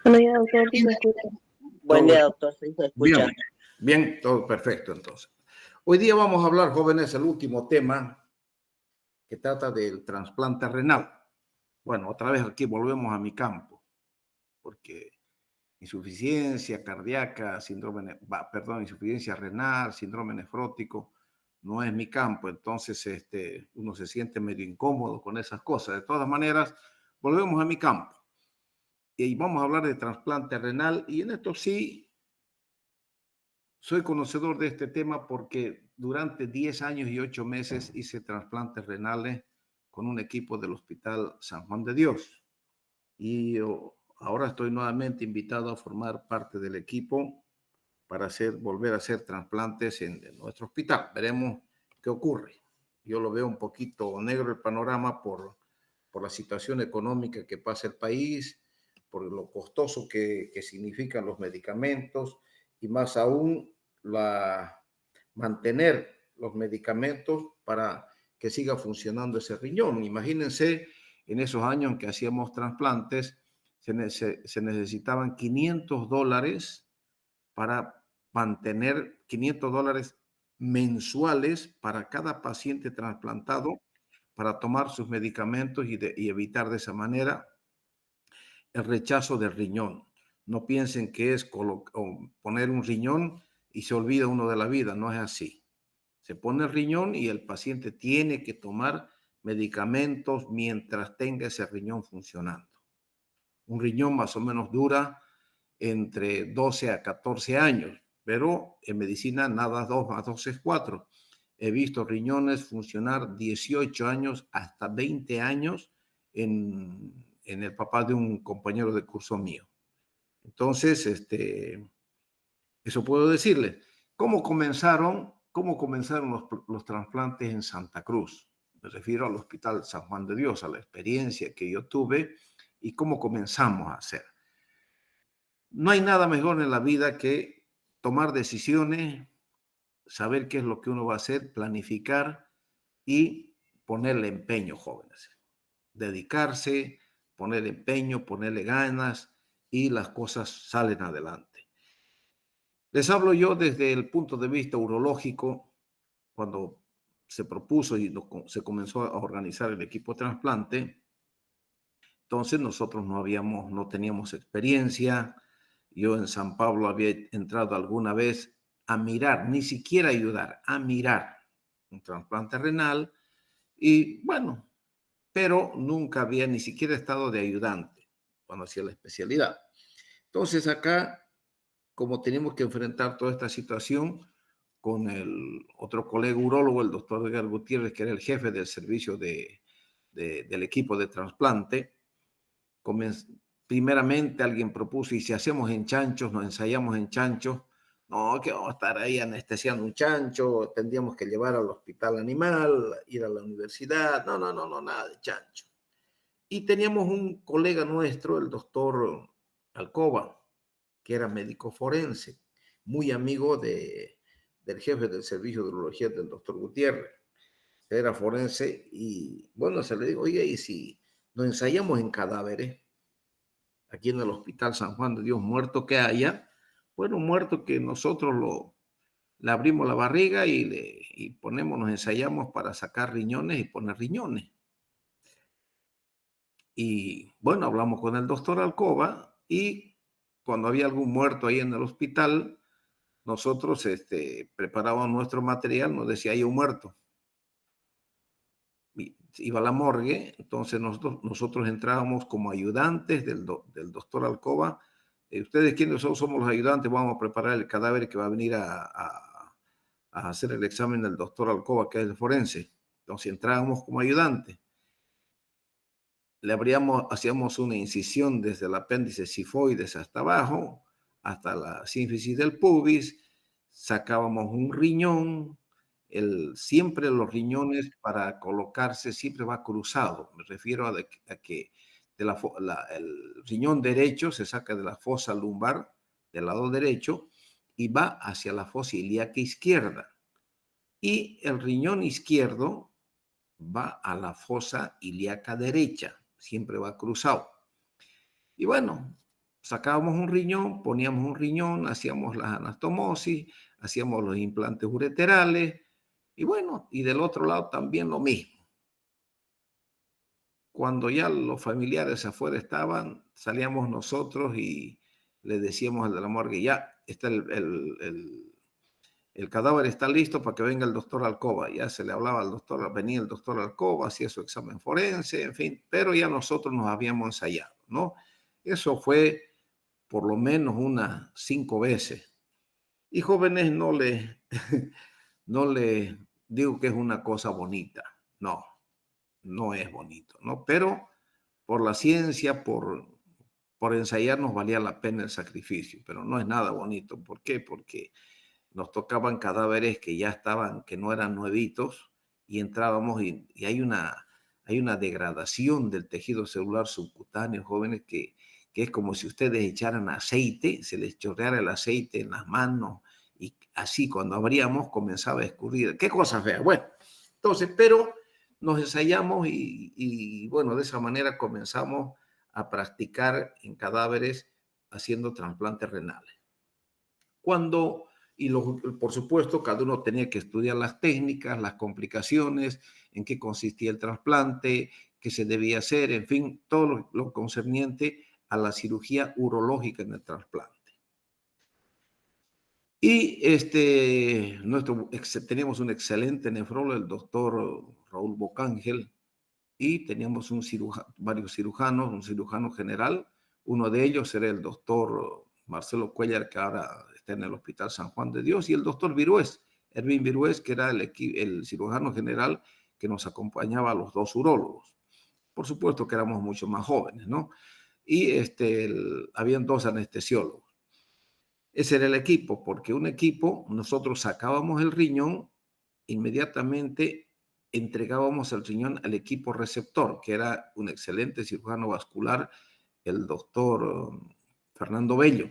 Bueno, ya, doctor, sí se escucha. Buen día, doctor, sí se escucha. Bien, todo perfecto entonces. Hoy día vamos a hablar, jóvenes, el último tema que trata del trasplante renal. Bueno, otra vez aquí volvemos a mi campo, porque insuficiencia cardíaca, insuficiencia renal, síndrome nefrótico, no es mi campo, entonces uno se siente medio incómodo con esas cosas. De todas maneras, volvemos a mi campo. Y vamos a hablar de trasplante renal, y en esto sí soy conocedor de este tema porque durante 10 años y 8 meses hice trasplantes renales con un equipo del Hospital San Juan de Dios. Y ahora estoy nuevamente invitado a formar parte del equipo para volver a hacer trasplantes en nuestro hospital. Veremos qué ocurre. Yo lo veo un poquito negro el panorama por la situación económica que pasa el país, por lo costoso que significan los medicamentos y más aún mantener los medicamentos para que siga funcionando ese riñón. Imagínense, en esos años en que hacíamos trasplantes, se necesitaban $500 para mantener $500 mensuales para cada paciente trasplantado para tomar sus medicamentos y evitar de esa manera el rechazo del riñón. No piensen que es poner un riñón y se olvida uno de la vida, no es así. Se pone el riñón y el paciente tiene que tomar medicamentos mientras tenga ese riñón funcionando. Un riñón más o menos dura entre 12 a 14 años, pero en medicina nada 2 más 2 es 4. He visto riñones funcionar 18 años hasta 20 años en el papá de un compañero de curso mío. Entonces, eso puedo decirles. ¿Cómo comenzaron los trasplantes en Santa Cruz? Me refiero al Hospital San Juan de Dios, a la experiencia que yo tuve y cómo comenzamos a hacer. No hay nada mejor en la vida que tomar decisiones, saber qué es lo que uno va a hacer, planificar y ponerle empeño, jóvenes. Dedicarse, poner empeño, ponerle ganas y las cosas salen adelante. Les hablo yo desde el punto de vista urológico, cuando se propuso y se comenzó a organizar el equipo de trasplante. Entonces nosotros no teníamos experiencia. Yo en San Pablo había entrado alguna vez a mirar, ni siquiera ayudar, a mirar un trasplante renal y bueno, pero nunca había ni siquiera estado de ayudante cuando hacía la especialidad. Entonces acá, como tenemos que enfrentar toda esta situación con el otro colega urólogo, el doctor Edgar Gutiérrez, que era el jefe del servicio del equipo de trasplante, primeramente alguien propuso, y si hacemos en chanchos, nos ensayamos en chanchos, no, que vamos a estar ahí anestesiando un chancho, tendríamos que llevar al hospital animal, ir a la universidad, no, nada de chancho. Y teníamos un colega nuestro, el doctor Alcoba, que era médico forense, muy amigo del jefe del servicio de urología del doctor Gutiérrez. Era forense y bueno, se le dijo, oye, ¿y si nos ensayamos en cadáveres? Aquí en el Hospital San Juan de Dios, muerto que haya, bueno, muerto que nosotros le abrimos la barriga y nos ensayamos para sacar riñones y poner riñones. Y bueno, hablamos con el doctor Alcoba y cuando había algún muerto ahí en el hospital, nosotros preparábamos nuestro material, nos decía, hay un muerto. Iba a la morgue, entonces nosotros entrábamos como ayudantes del doctor Alcoba. ¿Ustedes quiénes son? Somos los ayudantes, vamos a preparar el cadáver que va a venir a hacer el examen del doctor Alcoba, que es el forense. Entonces entrábamos como ayudantes. Hacíamos una incisión desde el apéndice sifoides hasta abajo, hasta la sínfisis del pubis, sacábamos un riñón. Siempre los riñones para colocarse siempre va cruzado. Me refiero a que el riñón derecho se saca de la fosa lumbar del lado derecho y va hacia la fosa ilíaca izquierda. Y el riñón izquierdo va a la fosa ilíaca derecha. Siempre va cruzado. Y bueno, sacábamos un riñón, poníamos un riñón, hacíamos las anastomosis, hacíamos los implantes ureterales y bueno, y del otro lado también lo mismo. Cuando ya los familiares afuera estaban, salíamos nosotros y le decíamos al de la morgue, ya está el cadáver está listo para que venga el doctor Alcoba. Ya se le hablaba al doctor, venía el doctor Alcoba, hacía su examen forense, en fin, pero ya nosotros nos habíamos ensayado, ¿no? Eso fue por lo menos unas 5 veces. Y jóvenes no le digo que es una cosa bonita, no, no es bonito, ¿no? Pero por la ciencia, por ensayar nos valía la pena el sacrificio, pero no es nada bonito. ¿Por qué? Porque nos tocaban cadáveres que ya estaban, que no eran nuevitos, y entrábamos y hay una degradación del tejido celular subcutáneo, jóvenes, que es como si ustedes echaran aceite, se les chorreara el aceite en las manos, y así cuando abríamos comenzaba a escurrir. ¿Qué cosa fea? Bueno, entonces, pero nos ensayamos y bueno, de esa manera comenzamos a practicar en cadáveres haciendo trasplantes renales. Por supuesto, cada uno tenía que estudiar las técnicas, las complicaciones, en qué consistía el trasplante, qué se debía hacer, en fin, todo lo concerniente a la cirugía urológica en el trasplante. Y teníamos un excelente nefrólogo, el doctor Raúl Bocángel, y teníamos varios cirujanos, un cirujano general. Uno de ellos era el doctor Marcelo Cuellar, que ahora está en el Hospital San Juan de Dios, y el doctor Virués, Erwin Virués, que era el cirujano general que nos acompañaba a los dos urólogos. Por supuesto que éramos mucho más jóvenes, ¿no? Y habían 2 anestesiólogos. Ese era el equipo, porque un equipo, nosotros sacábamos el riñón, inmediatamente entregábamos el riñón al equipo receptor, que era un excelente cirujano vascular, el doctor Fernando Bello,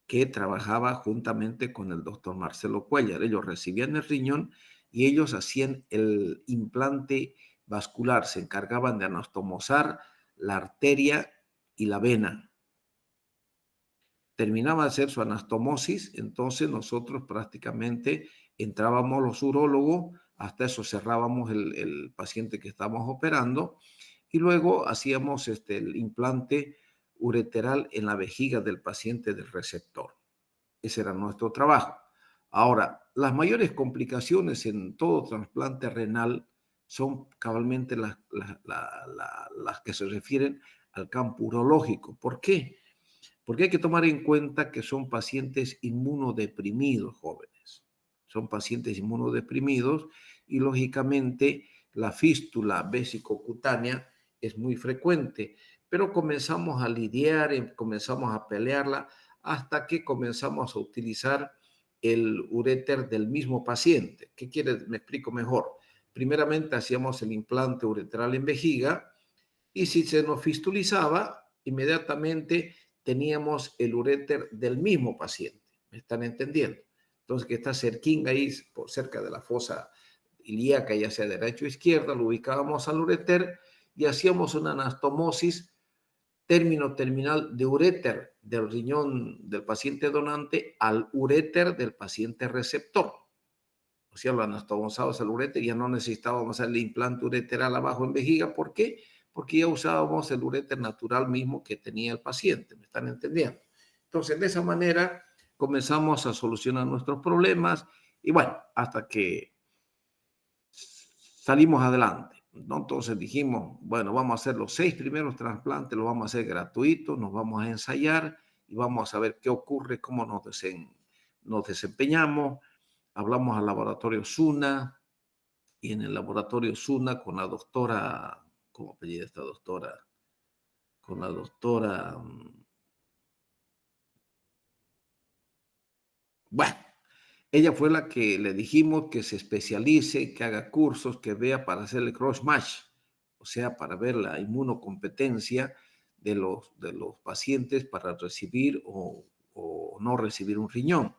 que trabajaba juntamente con el doctor Marcelo Cuellar. Ellos recibían el riñón y ellos hacían el implante vascular, se encargaban de anastomosar la arteria y la vena. Terminaba de hacer su anastomosis, entonces nosotros prácticamente entrábamos los urólogos, hasta eso cerrábamos el paciente que estábamos operando, y luego hacíamos el implante ureteral en la vejiga del paciente del receptor. Ese era nuestro trabajo. Ahora, las mayores complicaciones en todo trasplante renal son cabalmente las que se refieren al campo urológico. ¿Por qué? Porque hay que tomar en cuenta que son pacientes inmunodeprimidos, jóvenes. Son pacientes inmunodeprimidos y lógicamente la fístula vesicocutánea es muy frecuente, pero comenzamos a lidiar, comenzamos a pelearla hasta que comenzamos a utilizar el uréter del mismo paciente. ¿Qué quiere? Me explico mejor. Primeramente hacíamos el implante ureteral en vejiga y si se nos fistulizaba, inmediatamente teníamos el uréter del mismo paciente. ¿Me están entendiendo? Entonces, que está cerquín ahí, por cerca de la fosa ilíaca, ya sea derecha o izquierda, lo ubicábamos al uréter y hacíamos una anastomosis término terminal de uréter del riñón del paciente donante al uréter del paciente receptor. O sea, lo anastomosábamos al uréter y ya no necesitábamos hacer el implante ureteral abajo en vejiga. ¿Por qué? Porque ya usábamos el uréter natural mismo que tenía el paciente. ¿Me están entendiendo? Entonces, de esa manera comenzamos a solucionar nuestros problemas y bueno, hasta que salimos adelante, ¿no? Entonces dijimos, bueno, vamos a hacer los 6 primeros trasplantes, los vamos a hacer gratuitos, nos vamos a ensayar y vamos a ver qué ocurre, cómo nos desempeñamos. Hablamos al laboratorio Suna y en el laboratorio Suna con la doctora, ¿cómo apellida esta doctora? Con la doctora, bueno, ella fue la que le dijimos que se especialice, que haga cursos, que vea para hacer el cross-match, o sea, para ver la inmunocompetencia de los pacientes para recibir o no recibir un riñón.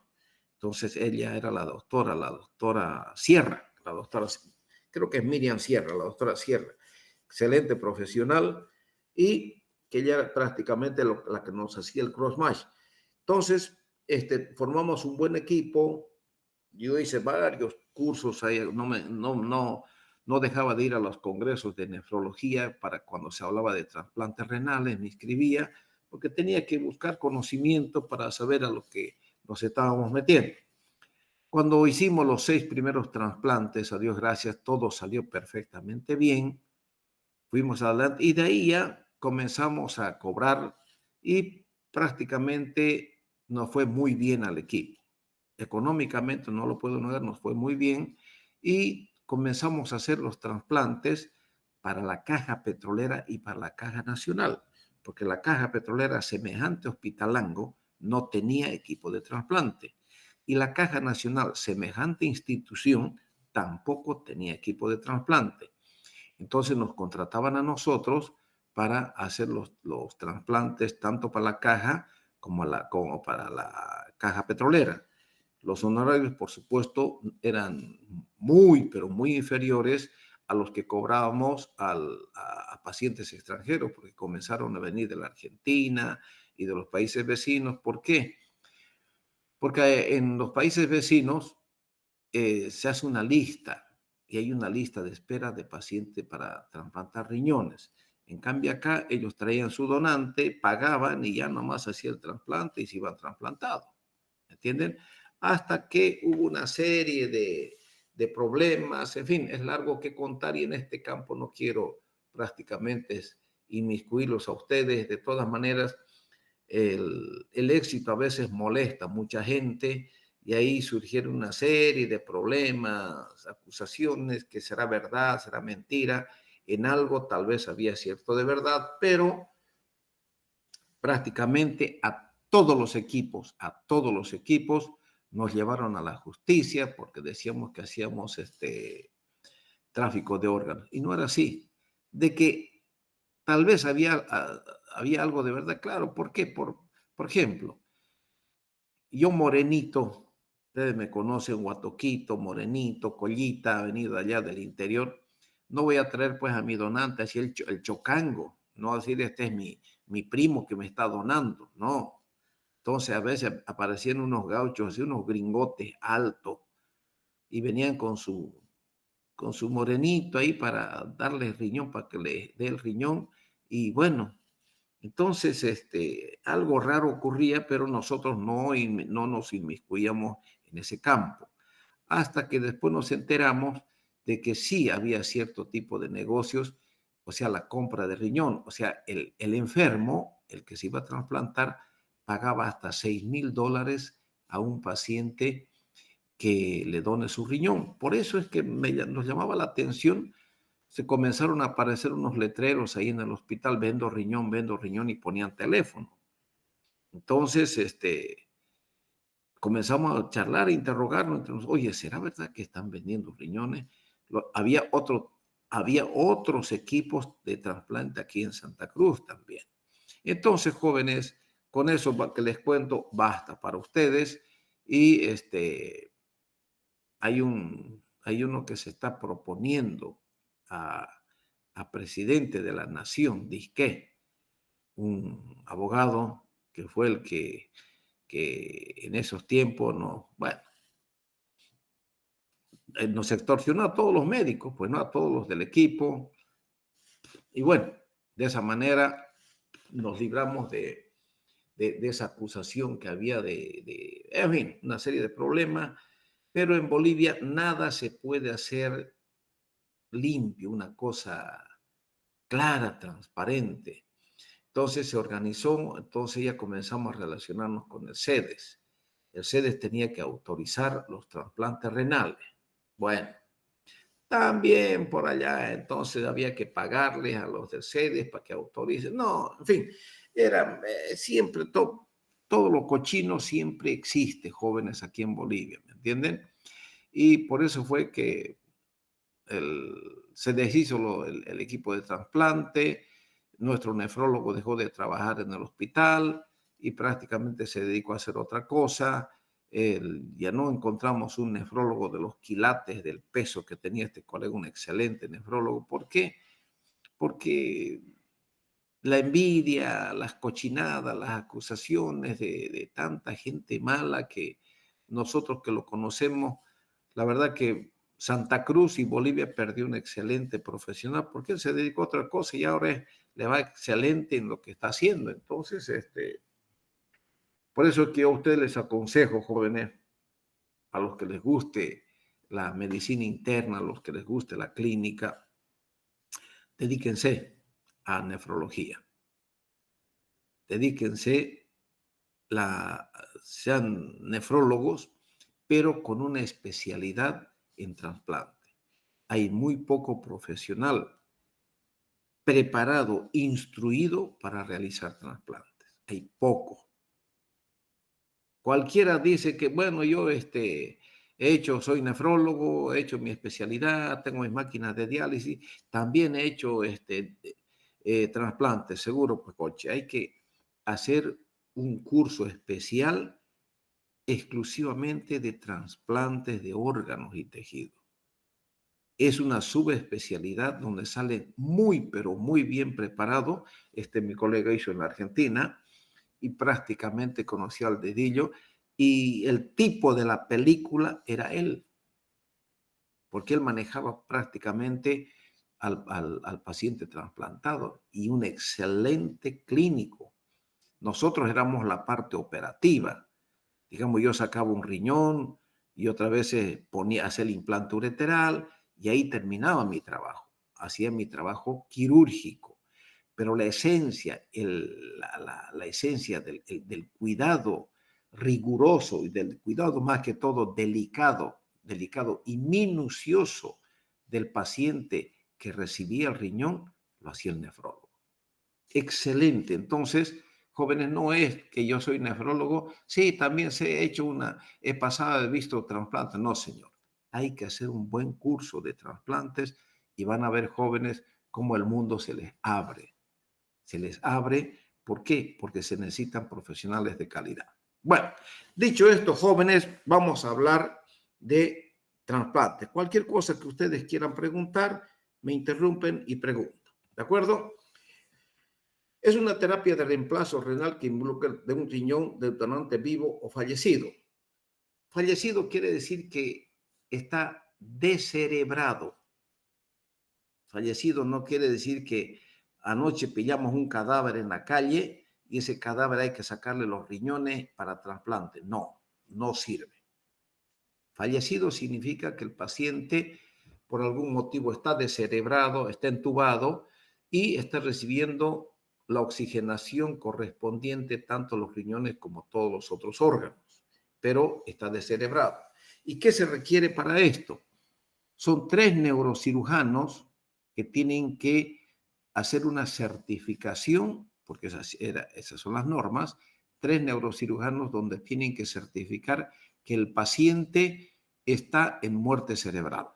Entonces ella era la doctora Sierra, creo que es Miriam Sierra, la doctora Sierra, excelente profesional y que ella era prácticamente la que nos hacía el cross-match. Entonces, formamos un buen equipo. Yo hice varios cursos ahí, no dejaba de ir a los congresos de nefrología para cuando se hablaba de trasplantes renales, me inscribía, porque tenía que buscar conocimiento para saber a lo que nos estábamos metiendo. Cuando hicimos los 6 primeros trasplantes, a Dios gracias, todo salió perfectamente bien. Fuimos adelante y de ahí ya comenzamos a cobrar y prácticamente nos fue muy bien al equipo. Económicamente, no lo puedo negar, nos fue muy bien y comenzamos a hacer los trasplantes para la Caja Petrolera y para la Caja Nacional, porque la Caja Petrolera, semejante Hospitalango, no tenía equipo de trasplante y la Caja Nacional, semejante institución, tampoco tenía equipo de trasplante. Entonces nos contrataban a nosotros para hacer los trasplantes tanto para la caja como para la Caja Petrolera. Los honorarios, por supuesto, eran muy, pero muy inferiores a los que cobrábamos a pacientes extranjeros, porque comenzaron a venir de la Argentina y de los países vecinos. ¿Por qué? Porque en los países vecinos se hace una lista y hay una lista de espera de pacientes para trasplantar riñones. En cambio acá ellos traían su donante, pagaban y ya nomás hacía el trasplante y se iban trasplantados. ¿Entienden? Hasta que hubo una serie de problemas, en fin, es largo que contar y en este campo no quiero prácticamente inmiscuirlos a ustedes. De todas maneras, el éxito a veces molesta a mucha gente y ahí surgieron una serie de problemas, acusaciones, que será verdad, será mentira. En algo tal vez había cierto de verdad, pero prácticamente a todos los equipos nos llevaron a la justicia porque decíamos que hacíamos tráfico de órganos. Y no era así. De que tal vez había algo de verdad, claro. ¿Por qué? Por ejemplo, yo morenito, ustedes me conocen, Guatoquito, morenito, Collita, venido allá del interior, no voy a traer pues a mi donante así el chocango, no decir este es mi primo que me está donando, no. Entonces a veces aparecían unos gauchos, así unos gringotes altos y venían con su morenito ahí para darle el riñón, para que le dé el riñón. Y bueno, entonces algo raro ocurría, pero nosotros no nos inmiscuíamos en ese campo. Hasta que después nos enteramos de que sí había cierto tipo de negocios, o sea, la compra de riñón, o sea, el enfermo, el que se iba a trasplantar, pagaba hasta $6,000 a un paciente que le done su riñón. Por eso es que nos llamaba la atención. Se comenzaron a aparecer unos letreros ahí en el hospital, vendo riñón, y ponían teléfono. Entonces, comenzamos a charlar, a interrogarnos entre nosotros. Oye, ¿será verdad que están vendiendo riñones? Había otros equipos de trasplante aquí en Santa Cruz también. Entonces, jóvenes, con eso que les cuento, basta para ustedes. Y hay uno que se está proponiendo a presidente de la nación, dizque, un abogado que fue el que en esos tiempos nos extorsionó a todos los médicos, pues no a todos los del equipo. Y bueno, de esa manera nos libramos de esa acusación que había en fin, una serie de problemas. Pero en Bolivia nada se puede hacer limpio, una cosa clara, transparente. Entonces se organizó, entonces ya comenzamos a relacionarnos con el CEDES. El CEDES tenía que autorizar los trasplantes renales. Bueno, también por allá entonces había que pagarles a los del CEDES para que autoricen. No, en fin, era siempre todo lo cochino siempre existe, jóvenes, aquí en Bolivia, ¿me entienden? Y por eso fue que se deshizo el equipo de trasplante, nuestro nefrólogo dejó de trabajar en el hospital y prácticamente se dedicó a hacer otra cosa. Ya no encontramos un nefrólogo de los quilates del peso que tenía este colega, un excelente nefrólogo. ¿Por qué? Porque la envidia, las cochinadas, las acusaciones de tanta gente mala que nosotros que lo conocemos, la verdad que Santa Cruz y Bolivia perdió un excelente profesional porque él se dedicó a otra cosa y ahora le va excelente en lo que está haciendo. Entonces, por eso es que yo a ustedes les aconsejo, jóvenes, a los que les guste la medicina interna, a los que les guste la clínica, dedíquense a nefrología. Dedíquense, sean nefrólogos, pero con una especialidad en trasplante. Hay muy poco profesional preparado, instruido para realizar trasplantes. Hay poco. Cualquiera dice que, bueno, yo soy nefrólogo, he hecho mi especialidad, tengo mis máquinas de diálisis, también he hecho trasplantes, seguro, pues, coche. Hay que hacer un curso especial exclusivamente de trasplantes de órganos y tejidos. Es una subespecialidad donde sale muy, pero muy bien preparado. Mi colega hizo en la Argentina y prácticamente conocía al dedillo y el tipo de la película era él, porque él manejaba prácticamente al paciente trasplantado y un excelente clínico. Nosotros éramos la parte operativa. Digamos, yo sacaba un riñón y otra vez ponía a hacer el implante ureteral y ahí terminaba mi trabajo. Hacía mi trabajo quirúrgico. Pero la esencia, la esencia del cuidado riguroso y del cuidado más que todo delicado y minucioso del paciente que recibía el riñón, lo hacía el nefrólogo. Excelente. Entonces, jóvenes, no es que yo soy nefrólogo, sí, también he pasado, he visto trasplantes. No, señor. Hay que hacer un buen curso de trasplantes y van a ver, jóvenes, cómo el mundo se les abre. Se les abre, ¿por qué? Porque se necesitan profesionales de calidad. Bueno, dicho esto, jóvenes, vamos a hablar de trasplantes. Cualquier cosa que ustedes quieran preguntar, me interrumpen y preguntan. ¿De acuerdo? Es una terapia de reemplazo renal que involucra de un riñón de donante vivo o fallecido. Fallecido quiere decir que está descerebrado. Fallecido no quiere decir que anoche pillamos un cadáver en la calle y ese cadáver hay que sacarle los riñones para trasplante. No, no sirve. Fallecido significa que el paciente por algún motivo está descerebrado, está entubado y está recibiendo la oxigenación correspondiente tanto a los riñones como a todos los otros órganos, pero está descerebrado. ¿Y qué se requiere para esto? Son 3 neurocirujanos que tienen que hacer una certificación, porque esas son las normas, 3 neurocirujanos donde tienen que certificar que el paciente está en muerte cerebral.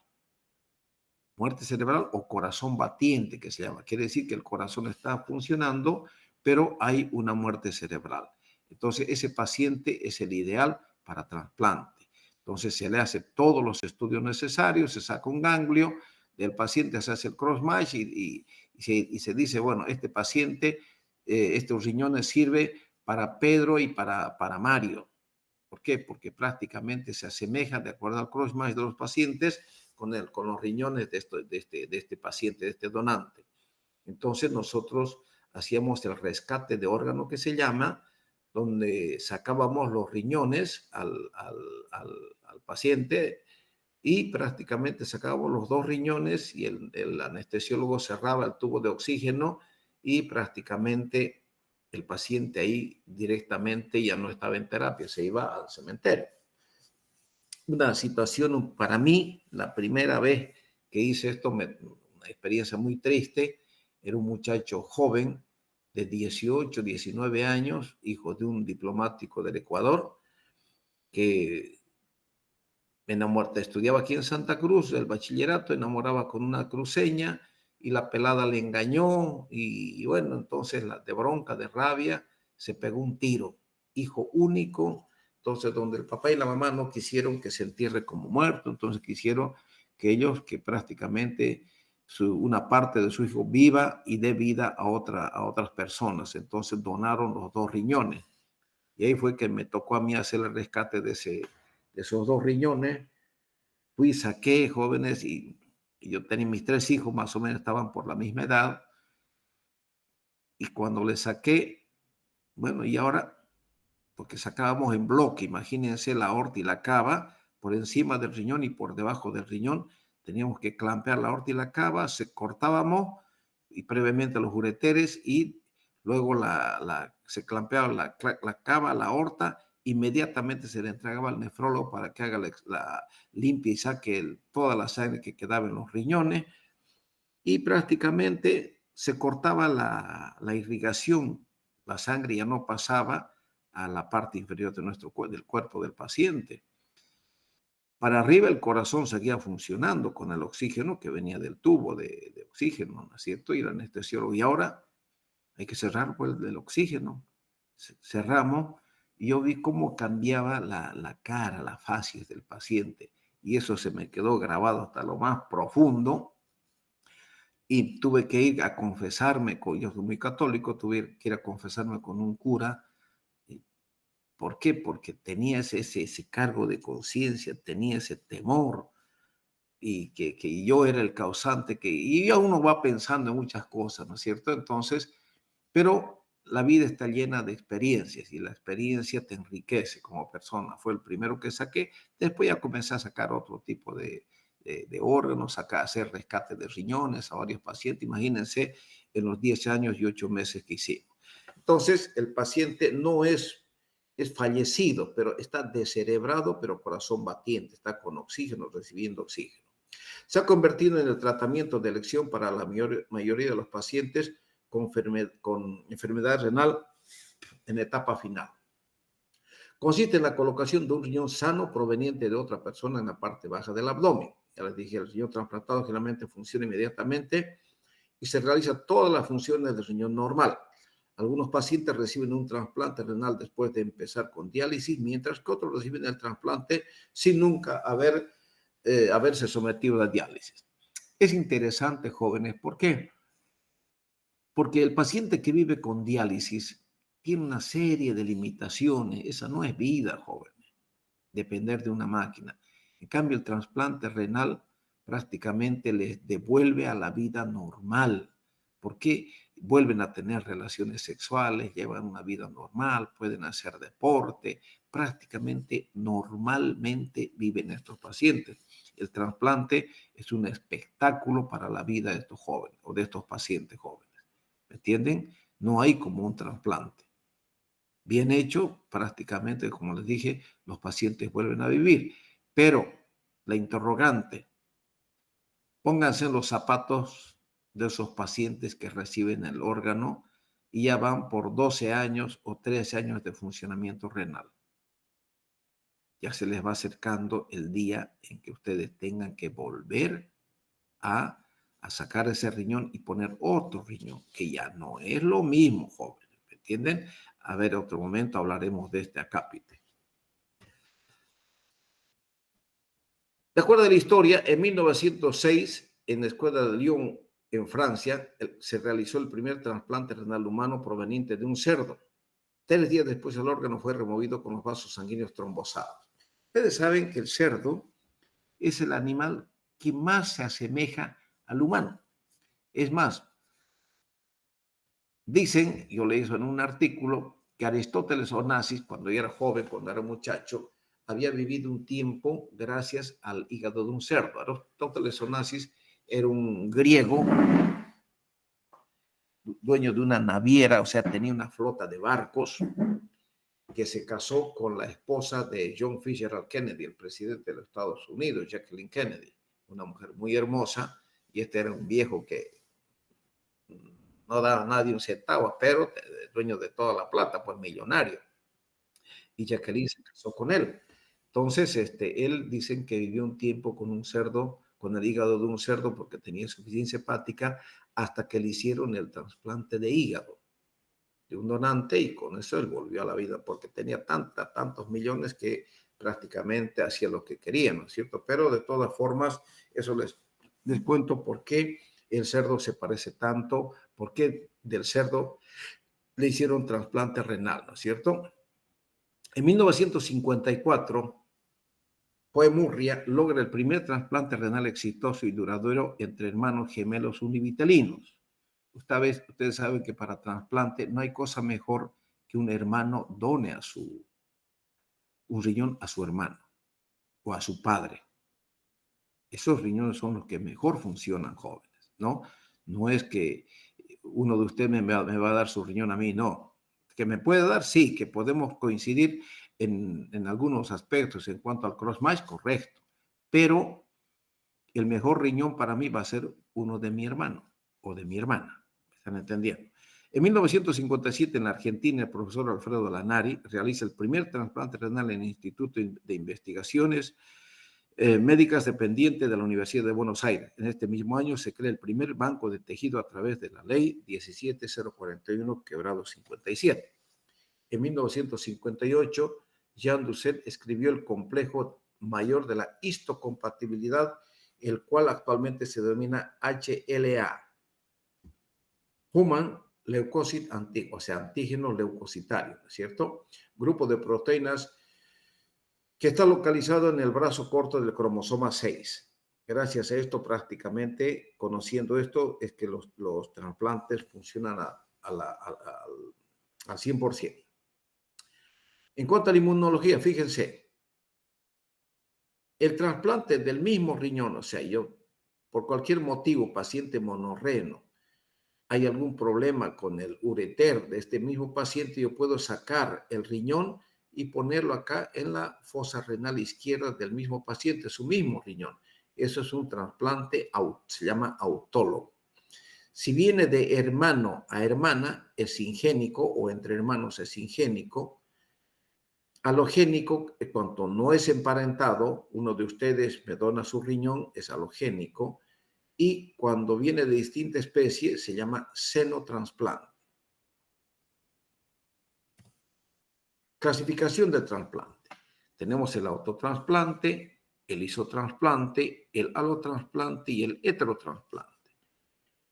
Muerte cerebral o corazón batiente, que se llama. Quiere decir que el corazón está funcionando, pero hay una muerte cerebral. Entonces, ese paciente es el ideal para trasplante. Entonces, se le hace todos los estudios necesarios, se saca un ganglio del paciente, se hace el cross-match y se dice, bueno, este paciente, estos riñones sirve para Pedro y para Mario. ¿Por qué? Porque prácticamente se asemeja, de acuerdo al cross-match de los pacientes, con los riñones de este paciente, de este donante. Entonces nosotros hacíamos el rescate de órgano que se llama, donde sacábamos los riñones al paciente y prácticamente sacábamos los 2 riñones y el anestesiólogo cerraba el tubo de oxígeno y prácticamente el paciente ahí directamente ya no estaba en terapia, se iba al cementerio. Una situación para mí, la primera vez que hice esto, una experiencia muy triste. Era un muchacho joven de 18, 19 años, hijo de un diplomático del Ecuador, que estudiaba aquí en Santa Cruz, el bachillerato, enamoraba con una cruceña y la pelada le engañó y bueno, entonces de bronca, de rabia, se pegó un tiro. Hijo único. Entonces, donde el papá y la mamá no quisieron que se entierre como muerto, entonces quisieron que ellos, que prácticamente una parte de su hijo viva y dé vida a otras personas. Entonces donaron los 2 riñones. Y ahí fue que me tocó a mí hacer el rescate de esos 2 riñones. Fui, saqué jóvenes y yo tenía mis 3 hijos, más o menos estaban por la misma edad. Y cuando les saqué, bueno, y ahora, porque sacábamos en bloque, imagínense la aorta y la cava por encima del riñón y por debajo del riñón, teníamos que clampear la aorta y la cava, cortábamos y previamente los ureteres y luego se clampeaba la cava, la aorta, inmediatamente se le entregaba al nefrólogo para que haga la limpia y saque toda la sangre que quedaba en los riñones y prácticamente se cortaba la irrigación, la sangre ya no pasaba a la parte inferior del cuerpo del paciente. Para arriba el corazón seguía funcionando con el oxígeno que venía del tubo de oxígeno, ¿no es cierto? Y el anestesiólogo, y ahora hay que cerrar pues, el oxígeno. Cerramos y yo vi cómo cambiaba la cara, la facies del paciente. Y eso se me quedó grabado hasta lo más profundo. Y tuve que ir a confesarme, yo soy muy católico, tuve que ir a confesarme con un cura. ¿Por qué? Porque tenía ese cargo de conciencia, tenía ese temor y que yo era el causante, y ya uno va pensando en muchas cosas, ¿no es cierto? Entonces, pero la vida está llena de experiencias y la experiencia te enriquece como persona. Fue el primero que saqué, después ya comencé a sacar otro tipo de órganos, a hacer rescate de riñones a varios pacientes, imagínense en los 10 años y 8 meses que hicimos. Entonces, el paciente no es fallecido, pero está descerebrado, pero corazón batiente, está con oxígeno, recibiendo oxígeno. Se ha convertido en el tratamiento de elección para la mayoría de los pacientes con enfermedad renal en etapa final. Consiste en la colocación de un riñón sano proveniente de otra persona en la parte baja del abdomen. Ya les dije, el riñón trasplantado generalmente funciona inmediatamente y se realiza todas las funciones del riñón normal. Algunos pacientes reciben un trasplante renal después de empezar con diálisis, mientras que otros reciben el trasplante sin nunca haberse sometido a la diálisis. Es interesante, jóvenes, ¿por qué? Porque el paciente que vive con diálisis tiene una serie de limitaciones. Esa no es vida, jóvenes, depender de una máquina. En cambio, el trasplante renal prácticamente les devuelve a la vida normal, porque vuelven a tener relaciones sexuales, llevan una vida normal, pueden hacer deporte, prácticamente normalmente viven estos pacientes. El trasplante es un espectáculo para la vida de estos jóvenes o de estos pacientes jóvenes. ¿Me entienden? No hay como un trasplante. Bien hecho, prácticamente, como les dije, los pacientes vuelven a vivir. Pero la interrogante, pónganse en los zapatos de esos pacientes que reciben el órgano y ya van por 12 años o 13 años de funcionamiento renal. Ya se les va acercando el día en que ustedes tengan que volver a sacar ese riñón y poner otro riñón, que ya no es lo mismo, jóvenes, ¿me entienden? A ver, otro momento hablaremos de este acápite. De acuerdo a la historia, en 1906, en la escuela de Lyon, en Francia, se realizó el primer trasplante renal humano proveniente de un cerdo. 3 días después, el órgano fue removido con los vasos sanguíneos trombosados. Ustedes saben que el cerdo es el animal que más se asemeja al humano. Es más, dicen, yo leí eso en un artículo, que Aristóteles Onassis, cuando era joven, cuando era muchacho, había vivido un tiempo gracias al hígado de un cerdo. Aristóteles Onassis era un griego, dueño de una naviera, o sea, tenía una flota de barcos, que se casó con la esposa de John Fitzgerald Kennedy, el presidente de los Estados Unidos, Jacqueline Kennedy, una mujer muy hermosa, y este era un viejo que no daba a nadie un centavo, pero dueño de toda la plata, pues millonario. Y Jacqueline se casó con él. Entonces, él dicen que vivió un tiempo con un cerdo, con el hígado de un cerdo, porque tenía insuficiencia hepática, hasta que le hicieron el trasplante de hígado de un donante, y con eso él volvió a la vida, porque tenía tantos millones que prácticamente hacía lo que quería, ¿no es cierto? Pero de todas formas, eso les cuento por qué el cerdo se parece tanto, por qué del cerdo le hicieron trasplante renal, ¿no es cierto? En 1954, Poe Murria logra el primer trasplante renal exitoso y duradero entre hermanos gemelos univitelinos. Ustedes saben que para trasplante no hay cosa mejor que un hermano done un riñón a su hermano o a su padre. Esos riñones son los que mejor funcionan, jóvenes, ¿no? No es que uno de ustedes me va a dar su riñón a mí, no. Que me puede dar, sí, que podemos coincidir en algunos aspectos en cuanto al cross-match, correcto. Pero el mejor riñón para mí va a ser uno de mi hermano o de mi hermana. ¿Me están entendiendo? En 1957, en la Argentina, el profesor Alfredo Lanari realiza el primer trasplante renal en el Instituto de Investigaciones Médicas dependiente de la Universidad de Buenos Aires. En este mismo año se crea el primer banco de tejido a través de la ley 17041-57. En 1958, Jean Dussel escribió el complejo mayor de la histocompatibilidad, el cual actualmente se denomina HLA, Human Leukocyte Antigen, o sea, antígeno leucocitario, ¿no es cierto? Grupo de proteínas que está localizado en el brazo corto del cromosoma 6. Gracias a esto, prácticamente, conociendo esto, es que los trasplantes funcionan al 100%. En cuanto a la inmunología, fíjense, el trasplante del mismo riñón, o sea, yo, por cualquier motivo, paciente monorreno, hay algún problema con el ureter de este mismo paciente, yo puedo sacar el riñón y ponerlo acá en la fosa renal izquierda del mismo paciente, su mismo riñón. Eso es un trasplante, se llama autólogo. Si viene de hermano a hermana, es singénico, o entre hermanos es singénico. Alogénico, cuando no es emparentado, uno de ustedes me dona su riñón, es alogénico. Y cuando viene de distinta especie, se llama xenotrasplante. Clasificación de trasplante. Tenemos el autotrasplante, el isotrasplante, el allotrasplante y el heterotrasplante.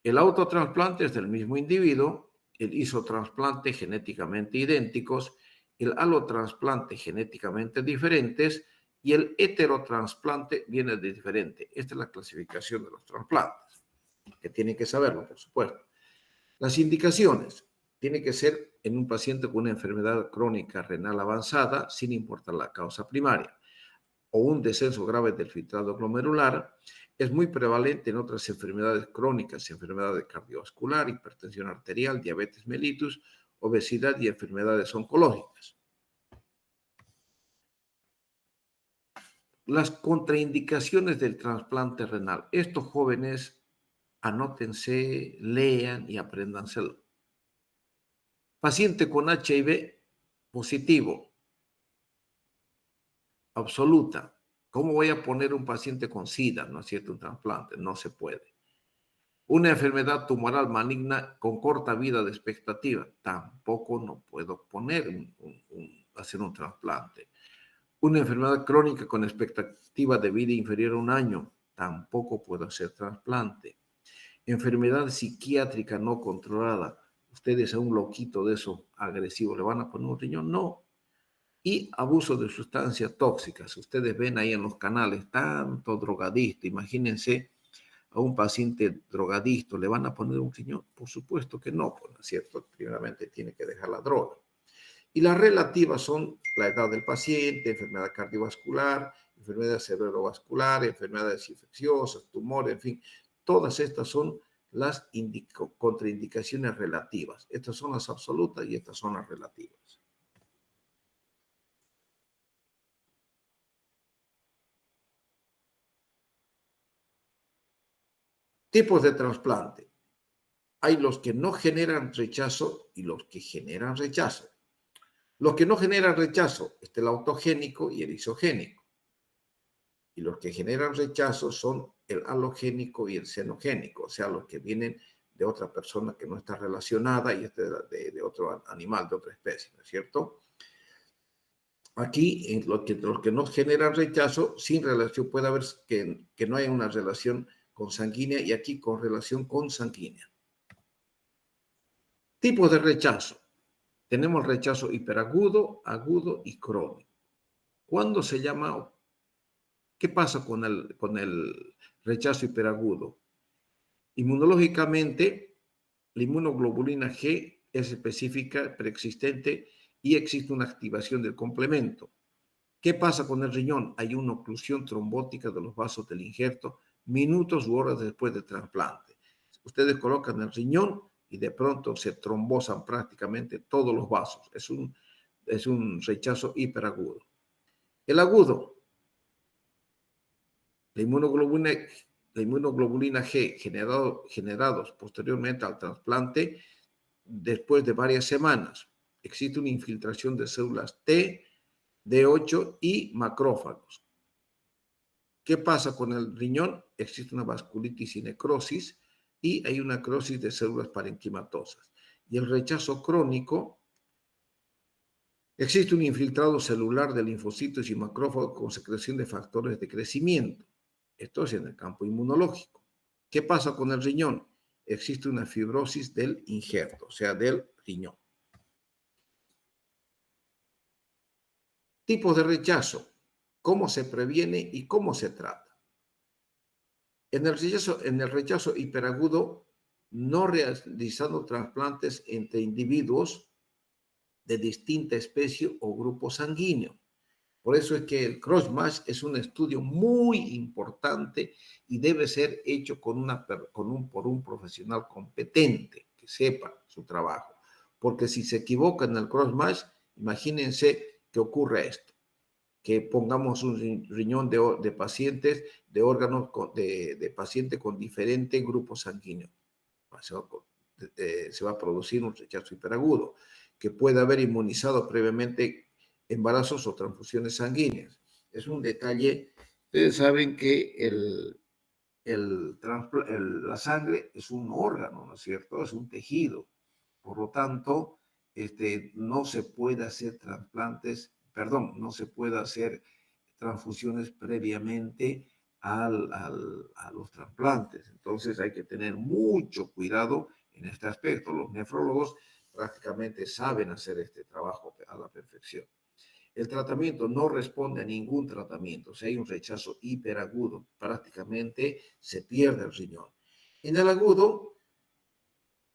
El autotrasplante es del mismo individuo, el isotrasplante genéticamente idénticos, el allotrasplante genéticamente diferentes y el heterotrasplante viene de diferente. Esta es la clasificación de los trasplantes, que tienen que saberlo, por supuesto. Las indicaciones. Tiene que ser en un paciente con una enfermedad crónica renal avanzada, sin importar la causa primaria, o un descenso grave del filtrado glomerular. Es muy prevalente en otras enfermedades crónicas, enfermedades cardiovascular, hipertensión arterial, diabetes mellitus, obesidad y enfermedades oncológicas. Las contraindicaciones del trasplante renal. Estos jóvenes, anótense, lean y apréndanselo. Paciente con HIV positivo, absoluta. ¿Cómo voy a poner un paciente con SIDA, no es cierto, un trasplante? No se puede. Una enfermedad tumoral maligna con corta vida de expectativa, tampoco no puedo poner hacer un trasplante. Una enfermedad crónica con expectativa de vida inferior a 1 año, tampoco puedo hacer trasplante. Enfermedad psiquiátrica no controlada, ustedes a un loquito de eso agresivo le van a poner un riñón, no. Y abuso de sustancias tóxicas. Ustedes ven ahí en los canales tanto drogadicto. Imagínense a un paciente drogadicto, ¿le van a poner un riñón? Por supuesto que no, ¿no es cierto? Primeramente tiene que dejar la droga. Y las relativas son la edad del paciente, enfermedad cardiovascular, enfermedad cerebrovascular, enfermedades infecciosas, tumores, en fin. Todas estas son las contraindicaciones relativas. Estas son las absolutas y estas son las relativas. Tipos de trasplante. Hay los que no generan rechazo y los que generan rechazo. Los que no generan rechazo, el autogénico y el isogénico. Y los que generan rechazo son el halogénico y el xenogénico, o sea, los que vienen de otra persona que no está relacionada y de otro animal, de otra especie, ¿no es cierto? Aquí, los que no generan rechazo, sin relación, puede haber que no hay una relación consanguínea y aquí correlación consanguínea. Tipos de rechazo. Tenemos rechazo hiperagudo, agudo y crónico. ¿Cuándo se llama? ¿Qué pasa con el rechazo hiperagudo? Inmunológicamente, la inmunoglobulina G es específica, preexistente y existe una activación del complemento. ¿Qué pasa con el riñón? Hay una oclusión trombótica de los vasos del injerto minutos u horas después del trasplante. Ustedes colocan el riñón y de pronto se trombosan prácticamente todos los vasos. Es un rechazo hiperagudo. El agudo, la inmunoglobulina G generados posteriormente al trasplante después de varias semanas. Existe una infiltración de células T, D8 y macrófagos. ¿Qué pasa con el riñón? Existe una vasculitis y necrosis y hay una necrosis de células parenquimatosas. Y el rechazo crónico, existe un infiltrado celular de linfocitos y macrófagos con secreción de factores de crecimiento. Esto es en el campo inmunológico. ¿Qué pasa con el riñón? Existe una fibrosis del injerto, o sea, del riñón. Tipos de rechazo, cómo se previene y cómo se trata. En el rechazo hiperagudo, no realizando trasplantes entre individuos de distinta especie o grupo sanguíneo. Por eso es que el cross-match es un estudio muy importante y debe ser hecho por un profesional competente que sepa su trabajo. Porque si se equivoca en el cross-match, imagínense que ocurre esto, que pongamos un riñón de pacientes, de órganos de pacientes con diferentes grupos sanguíneos. Se va a producir un rechazo hiperagudo, que puede haber inmunizado previamente embarazos o transfusiones sanguíneas. Es un detalle. Ustedes saben que la sangre es un órgano, ¿no es cierto? Es un tejido. Por lo tanto, no se puede hacer no se puede hacer transfusiones previamente a los trasplantes. Entonces hay que tener mucho cuidado en este aspecto. Los nefrólogos prácticamente saben hacer este trabajo a la perfección. El tratamiento no responde a ningún tratamiento. Si hay un rechazo hiperagudo, prácticamente se pierde el riñón. En el agudo,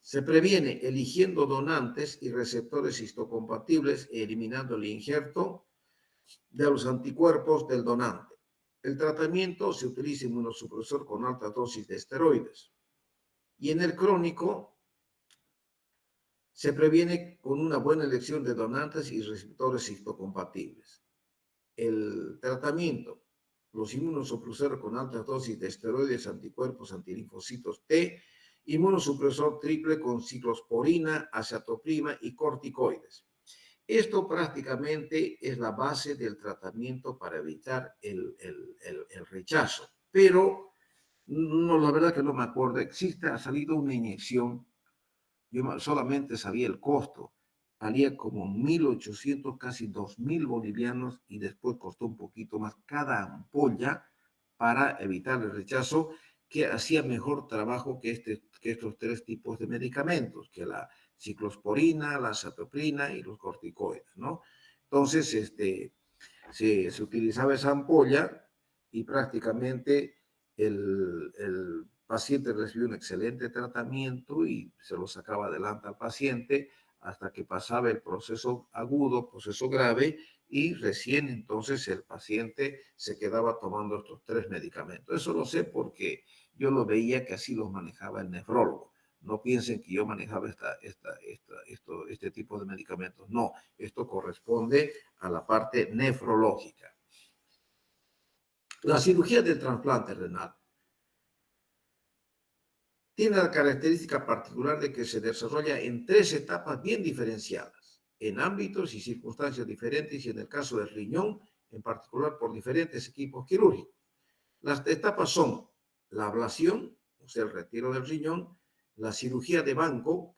se previene eligiendo donantes y receptores histocompatibles y eliminando el injerto de los anticuerpos del donante. El tratamiento se utiliza inmunosupresor con alta dosis de esteroides. Y en el crónico, se previene con una buena elección de donantes y receptores histocompatibles. El tratamiento, los inmunosupresores con alta dosis de esteroides, anticuerpos, antilinfocitos T, inmunosupresor triple con ciclosporina, azathioprina y corticoides. Esto prácticamente es la base del tratamiento para evitar el rechazo. Pero no, la verdad que no me acuerdo. Ha salido una inyección. Yo solamente sabía el costo. Valía como 1.800, casi 2.000 bolivianos y después costó un poquito más cada ampolla para evitar el rechazo, que hacía mejor trabajo que estos tres tipos de medicamentos, que la ciclosporina, la azathioprina y los corticoides, ¿no? Entonces, se utilizaba esa ampolla y prácticamente el paciente recibió un excelente tratamiento y se lo sacaba adelante al paciente hasta que pasaba el proceso agudo, proceso grave, y recién entonces el paciente se quedaba tomando estos tres medicamentos. Eso lo sé porque yo lo veía que así los manejaba el nefrólogo. No piensen que yo manejaba este tipo de medicamentos. No, esto corresponde a la parte nefrológica. La cirugía de trasplante renal tiene la característica particular de que se desarrolla en tres etapas bien diferenciadas, en ámbitos y circunstancias diferentes y en el caso del riñón, en particular por diferentes equipos quirúrgicos. Las etapas son la ablación, o sea, el retiro del riñón, la cirugía de banco,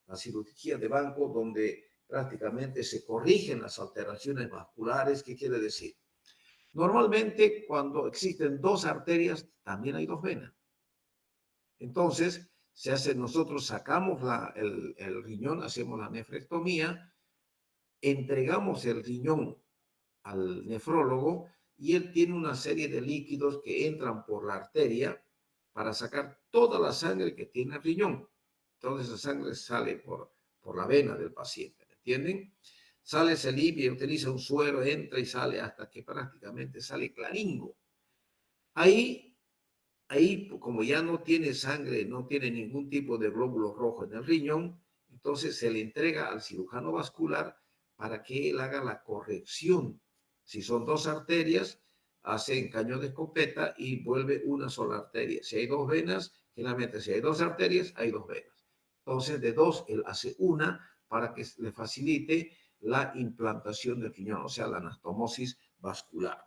la cirugía de banco donde prácticamente se corrigen las alteraciones vasculares. ¿Qué quiere decir? Normalmente, cuando existen dos arterias, también hay dos venas. Entonces, nosotros sacamos el riñón, hacemos la nefrectomía, entregamos el riñón al nefrólogo y él tiene una serie de líquidos que entran por la arteria para sacar toda la sangre que tiene el riñón. Entonces esa sangre sale por la vena del paciente, ¿me entienden? Sale, se limpia, utiliza un suero, entra y sale hasta que prácticamente sale claringo. Ahí, como ya no tiene sangre, no tiene ningún tipo de glóbulo rojo en el riñón, entonces se le entrega al cirujano vascular para que él haga la corrección. Si son dos arterias, hace en caño de escopeta y vuelve una sola arteria. Si hay dos venas, generalmente si hay dos arterias, hay dos venas. Entonces, de dos, él hace una para que le facilite la implantación del riñón, o sea, la anastomosis vascular.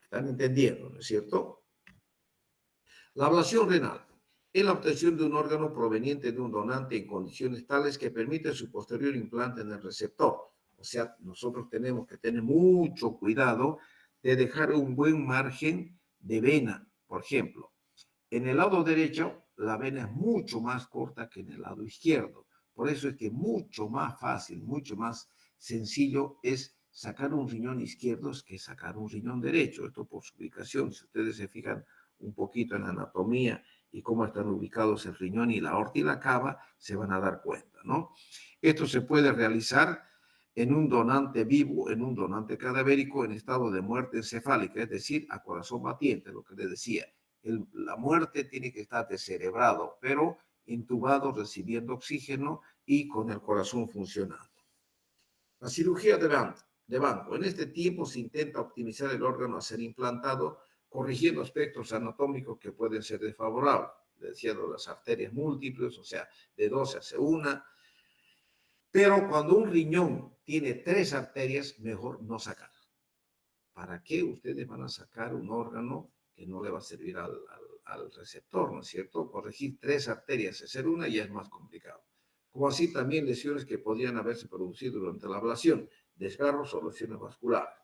¿Están entendiendo, no es cierto? La ablación renal es la obtención de un órgano proveniente de un donante en condiciones tales que permite su posterior implante en el receptor. O sea, nosotros tenemos que tener mucho cuidado de dejar un buen margen de vena. Por ejemplo, en el lado derecho, la vena es mucho más corta que en el lado izquierdo. Por eso es que mucho más fácil, mucho más sencillo es sacar un riñón izquierdo que sacar un riñón derecho. Esto por su ubicación. Si ustedes se fijan un poquito en la anatomía y cómo están ubicados el riñón y la aorta y la cava, se van a dar cuenta, ¿no? Esto se puede realizar en un donante vivo, en un donante cadavérico en estado de muerte encefálica, es decir, a corazón batiente, lo que les decía. La muerte tiene que estar descerebrado, pero intubado, recibiendo oxígeno y con el corazón funcionando. La cirugía de banco. En este tiempo se intenta optimizar el órgano a ser implantado, corrigiendo aspectos anatómicos que pueden ser desfavorables. Decía las arterias múltiples, o sea, de dos se hace una. Pero cuando un riñón tiene tres arterias, mejor no sacar. ¿Para qué ustedes van a sacar un órgano que no le va a servir al receptor, ¿no es cierto? Corregir tres arterias, hacer una ya es más complicado. Como así también lesiones que podrían haberse producido durante la ablación, desgarros o lesiones vasculares.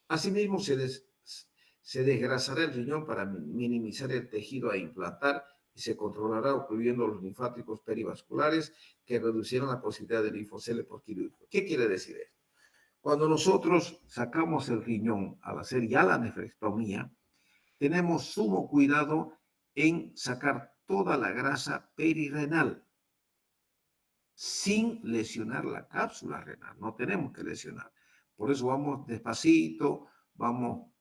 Asimismo, se desgrasará el riñón para minimizar el tejido a implantar y se controlará ocluyendo los linfáticos perivasculares que reducirán la posibilidad de linfocele por quirúrgico. ¿Qué quiere decir esto? Cuando nosotros sacamos el riñón al hacer ya la nefrectomía, tenemos sumo cuidado en sacar toda la grasa perirrenal sin lesionar la cápsula renal. No tenemos que lesionar. Por eso vamos despacito, vamos,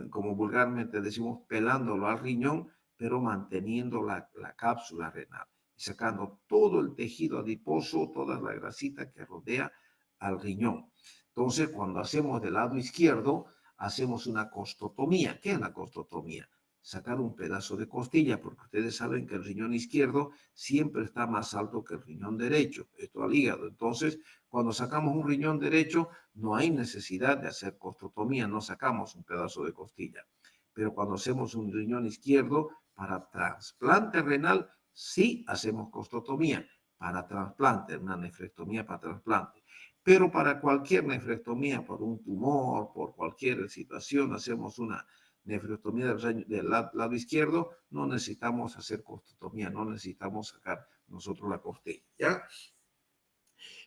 como vulgarmente decimos, pelándolo al riñón, pero manteniendo la cápsula renal y sacando todo el tejido adiposo, toda la grasita que rodea al riñón. Entonces, cuando hacemos del lado izquierdo, hacemos una costotomía. ¿Qué es la costotomía? Sacar un pedazo de costilla, porque ustedes saben que el riñón izquierdo siempre está más alto que el riñón derecho, esto al hígado. Entonces, cuando sacamos un riñón derecho, no hay necesidad de hacer costotomía, no sacamos un pedazo de costilla. Pero cuando hacemos un riñón izquierdo para trasplante renal, sí hacemos costotomía. Para trasplante, una nefrectomía para trasplante. Pero para cualquier nefrectomía, por un tumor, por cualquier situación, hacemos una nefrectomía del lado izquierdo, no necesitamos hacer costotomía, no necesitamos sacar nosotros la costilla, ¿ya?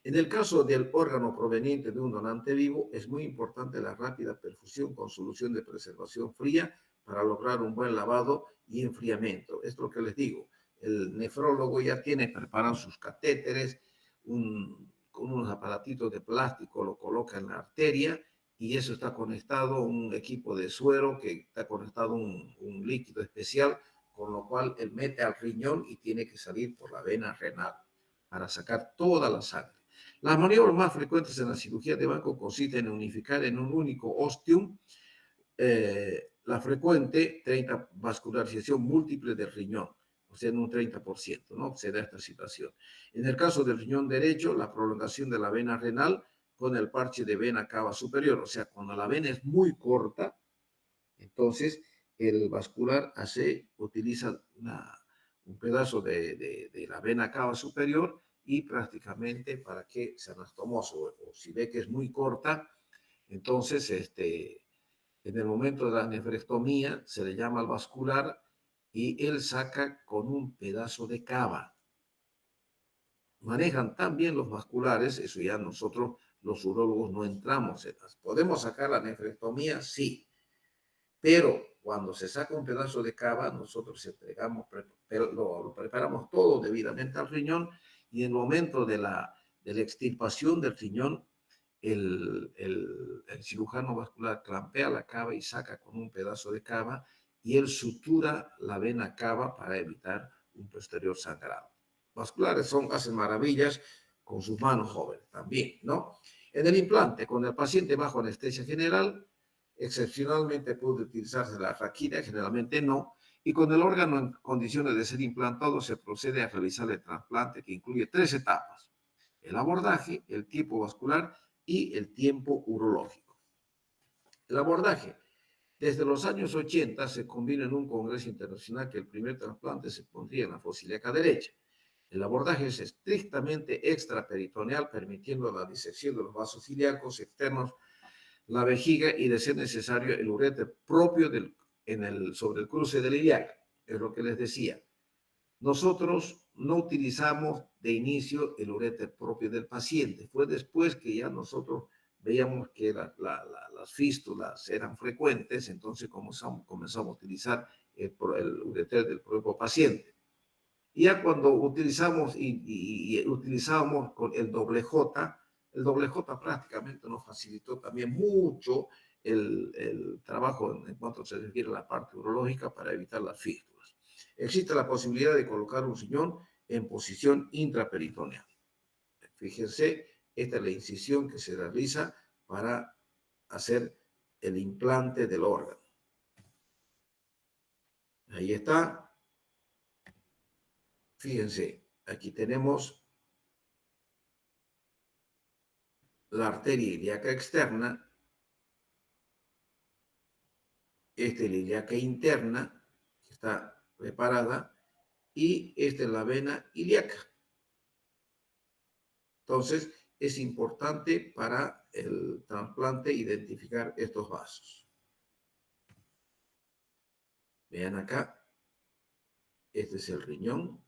En el caso del órgano proveniente de un donante vivo, es muy importante la rápida perfusión con solución de preservación fría para lograr un buen lavado y enfriamiento. Es lo que les digo. El nefrólogo ya tiene preparados sus catéteres, con unos aparatitos de plástico lo coloca en la arteria y eso está conectado a un equipo de suero que está conectado a un líquido especial, con lo cual él mete al riñón y tiene que salir por la vena renal para sacar toda la sangre. Las maniobras más frecuentes en la cirugía de banco consisten en unificar en un único ostium la frecuente vascularización múltiple del riñón, o sea, en un 30%, ¿no? Se da esta situación. En el caso del riñón derecho, la prolongación de la vena renal con el parche de vena cava superior, o sea, cuando la vena es muy corta, entonces el vascular utiliza un pedazo de la vena cava superior y prácticamente para que sea anastomoso, o si ve que es muy corta, entonces en el momento de la nefrectomía se le llama al vascular y él saca con un pedazo de cava. Manejan tan bien los vasculares, eso ya nosotros los urólogos no entramos en las. ¿Podemos sacar la nefrectomía? Sí, pero cuando se saca un pedazo de cava, nosotros entregamos, lo preparamos todo debidamente al riñón y en el momento de la extirpación del riñón, el cirujano vascular clampea la cava y saca con un pedazo de cava y él sutura la vena cava para evitar un posterior sangrado. Vasculares hacen maravillas con sus manos jóvenes también, ¿no? En el implante, con el paciente bajo anestesia general, excepcionalmente puede utilizarse la raquida, generalmente no, y con el órgano en condiciones de ser implantado se procede a realizar el trasplante que incluye 3 etapas: el abordaje, el tiempo vascular y el tiempo urológico. El abordaje. Desde los años 80 se convino en un congreso internacional que el primer trasplante se pondría en la fosa ilíaca derecha. El abordaje es estrictamente extraperitoneal, permitiendo la disección de los vasos ilíacos externos, la vejiga y, de ser necesario, el uréter propio sobre el cruce del ilíaca. Es lo que les decía. Nosotros no utilizamos de inicio el uréter propio del paciente. Fue después que ya nosotros veíamos que las fístulas eran frecuentes, entonces comenzamos a utilizar el uréter del propio paciente. Y ya cuando utilizamos y utilizábamos con el doble J prácticamente nos facilitó también mucho el trabajo en cuanto se refiere a la parte urológica para evitar las fístulas. Existe la posibilidad de colocar un riñón en posición intraperitoneal. Fíjense, esta es la incisión que se realiza para hacer el implante del órgano. Ahí está. Fíjense, aquí tenemos la arteria ilíaca externa, esta es la ilíaca interna, que está preparada, y esta es la vena ilíaca. Entonces, es importante para el trasplante identificar estos vasos. Vean acá, este es el riñón,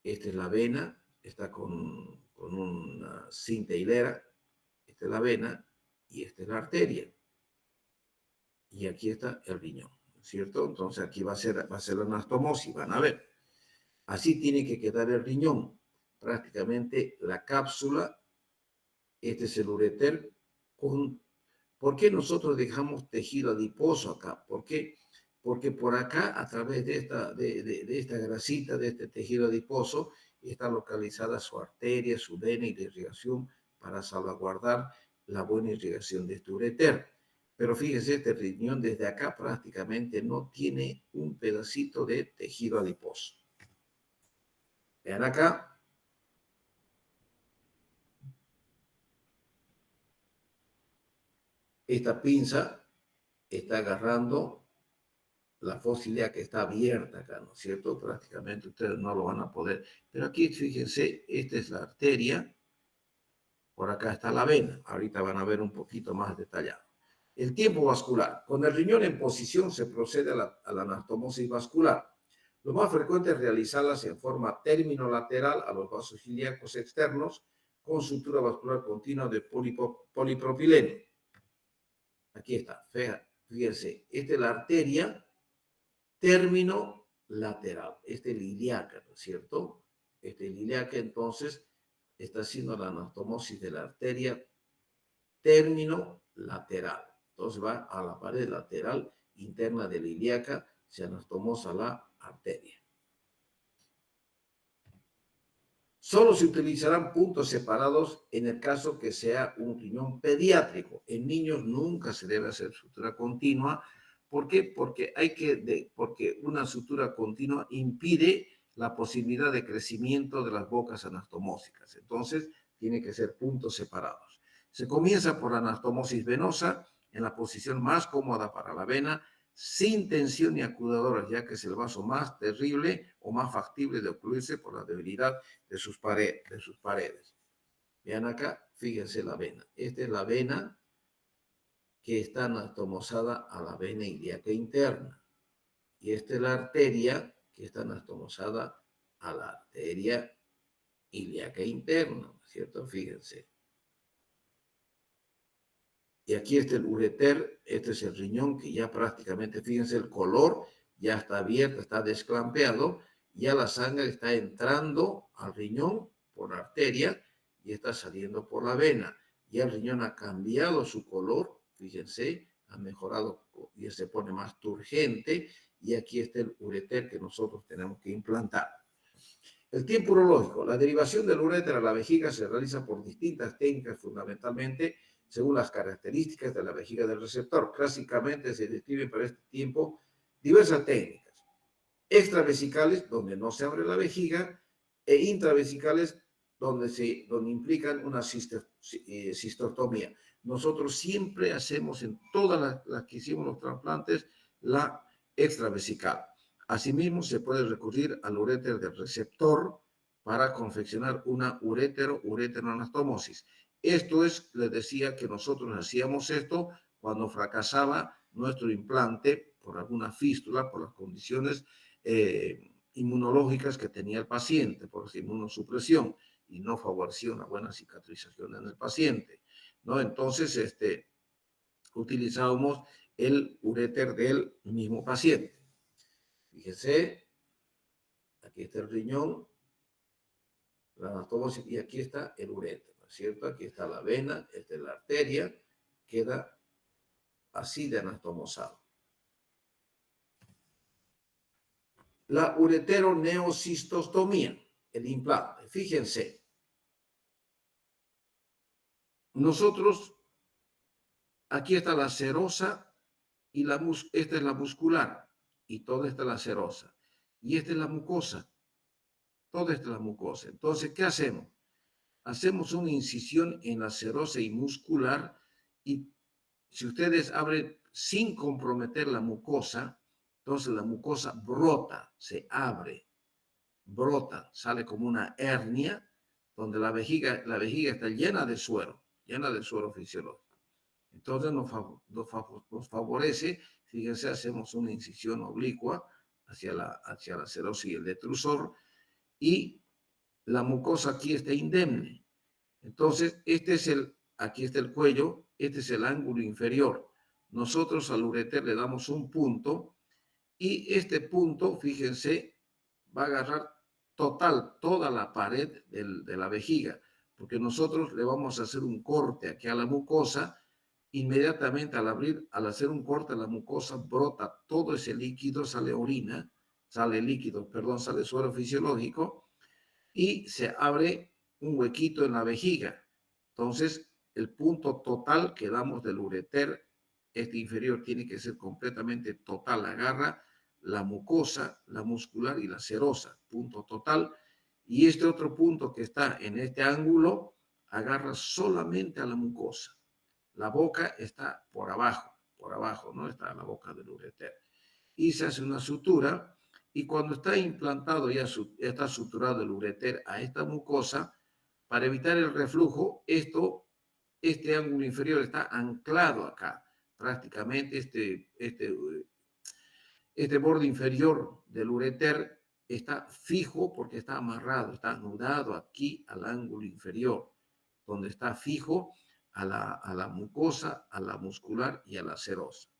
esta es la vena, está con una cinta hilera, esta es la vena y esta es la arteria. Y aquí está el riñón, ¿cierto? Entonces aquí va a ser la anastomosis, van a ver. Así tiene que quedar el riñón, prácticamente la cápsula, este es el ureter. ¿Por qué nosotros dejamos tejido adiposo acá? ¿Por qué? Porque por acá, a través de esta grasita, de este tejido adiposo, está localizada su arteria, su vena y la irrigación para salvaguardar la buena irrigación de este ureter. Pero fíjese, este riñón desde acá prácticamente no tiene un pedacito de tejido adiposo. Vean acá. Esta pinza está agarrando la fosa ilíaca que está abierta acá, ¿no es cierto? Prácticamente ustedes no lo van a poder. Pero aquí, fíjense, esta es la arteria, por acá está la vena. Ahorita van a ver un poquito más detallado. El tiempo vascular. Con el riñón en posición se procede a la anastomosis vascular. Lo más frecuente es realizarlas en forma terminolateral a los vasos ilíacos externos con sutura vascular continua de polipropileno. Aquí está, fíjense, esta es la arteria término lateral, este es el ilíaca, ¿no es cierto? Este es el ilíaca, entonces está haciendo la anastomosis de la arteria término lateral. Entonces va a la pared lateral interna de la ilíaca, se anastomosa la arteria. Solo se utilizarán puntos separados en el caso que sea un riñón pediátrico. En niños nunca se debe hacer sutura continua. ¿Por qué? Porque porque una sutura continua impide la posibilidad de crecimiento de las bocas anastomósicas. Entonces, tiene que ser puntos separados. Se comienza por la anastomosis venosa en la posición más cómoda para la vena, sin tensión ni acudadoras, ya que es el vaso más terrible o más factible de ocluirse por la debilidad de sus paredes. Vean acá, fíjense la vena. Esta es la vena que está anastomosada a la vena ilíaca interna. Y esta es la arteria que está anastomosada a la arteria ilíaca interna, ¿cierto? Fíjense. Y aquí está el ureter, este es el riñón que ya prácticamente, fíjense el color, ya está abierto, está desclampeado, ya la sangre está entrando al riñón por la arteria y está saliendo por la vena. Ya el riñón ha cambiado su color, fíjense, ha mejorado y se pone más turgente y aquí está el ureter que nosotros tenemos que implantar. El tiempo urológico. La derivación del uréter a la vejiga se realiza por distintas técnicas, fundamentalmente según las características de la vejiga del receptor. Clásicamente se describen para este tiempo diversas técnicas. Extravesicales, donde no se abre la vejiga, e intravesicales, donde implican una cistotomía. Nosotros siempre hacemos en todas las que hicimos los trasplantes la extravesical. Asimismo, se puede recurrir al uréter del receptor para confeccionar una ureteroanastomosis. Esto es, les decía que nosotros hacíamos esto cuando fracasaba nuestro implante por alguna fístula, por las condiciones inmunológicas que tenía el paciente, por esa inmunosupresión, y no favorecía una buena cicatrización en el paciente, ¿no? Entonces, utilizábamos el uréter del mismo paciente. Fíjense, aquí está el riñón, la anastomosis, y aquí está el uréter, ¿no es cierto? Aquí está la vena, esta es la arteria, queda así de anastomosado. La ureteroneocistostomía, el implante. Fíjense, nosotros, aquí está la serosa y esta es la muscular y toda esta es la serosa. Y esta es la mucosa, toda esta es la mucosa. Entonces, ¿qué hacemos? Hacemos una incisión en la serosa y muscular y si ustedes abren sin comprometer la mucosa, entonces la mucosa brota, se abre, brota, sale como una hernia donde la vejiga está llena de suero fisiológico. Entonces nos favorece, fíjense, hacemos una incisión oblicua hacia la serosa y el detrusor y la mucosa aquí está indemne. Entonces, aquí está el cuello, este es el ángulo inferior. Nosotros al ureter le damos un punto y este punto, fíjense, va a agarrar toda la pared de la vejiga, porque nosotros le vamos a hacer un corte aquí a la mucosa. Inmediatamente al hacer un corte a la mucosa, brota todo ese líquido, sale suero fisiológico y se abre un huequito en la vejiga. Entonces, el punto total que damos del ureter, este inferior, tiene que ser completamente total. Agarra la mucosa, la muscular y la serosa, punto total. Y este otro punto que está en este ángulo, agarra solamente a la mucosa. La boca está por abajo, ¿no? Está la boca del ureter. Y se hace una sutura y cuando está implantado, ya está suturado el ureter a esta mucosa, para evitar el reflujo, este ángulo inferior está anclado acá. Prácticamente este borde inferior del ureter está fijo porque está amarrado, está anudado aquí al ángulo inferior, donde está fijo a la mucosa, a la muscular y a la serosa.